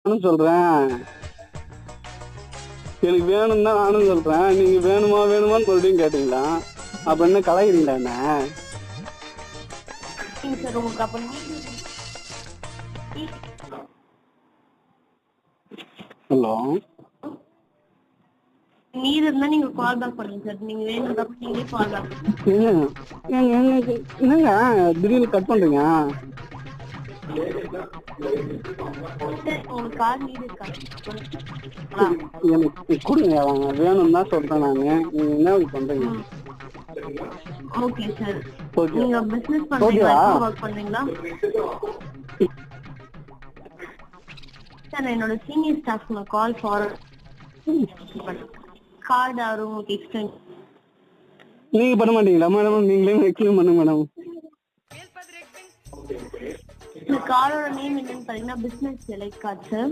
நானும் சொல்றேன். எனக்கு வேணும்னு தான் நானும் சொல்றேன். நீங்க வேணுமா வேணுமான்னு மறுபடியும் கேட்டீங்களா? அப்ப என்ன கலாய்க்கிறீங்களா என்ன? சரிங்க சார் உங்களுக்கு அப்ப ஹலோ. நீர் இருந்தா நீங்க கால் பேக் பண்ணுங்க சார். நீங்க வேணும்ன்றப்ப நீங்களே கால் பேக் பண்ணுங்க. என்னங்க திடீர்னு கட் பண்றீங்க? சார் உங்களுக்கு கால் நீர் இருக்காங்க. எனக்கு கொடுங்க, வாங்க வேணும்னு தான் சொல்றேன் நானு. நீங்க என்ன இப்படி பண்றீங்க? Okay sir. ஓகே. நீங்க பிசினஸ் பண்றீங்களா? ஒர்க் பண்றீங்களா? சார் என்னோட சீனியர் ஸ்டாஃப்ங்க கால் ஃபார்வர்ட் கார்டு ஆர் உங்களுக்கு எக்ஸ்டெண்ட் நீங்க பண்ண மாட்டீங்களா மேடம்? நீங்களே எக்ஸ்பிளைன் பண்ணுங்க மேடம். இந்த காரோட நேம் என்னன்னு பாத்தீங்கன்னா பிசினஸ் செலக்ட் கார்டு சார்.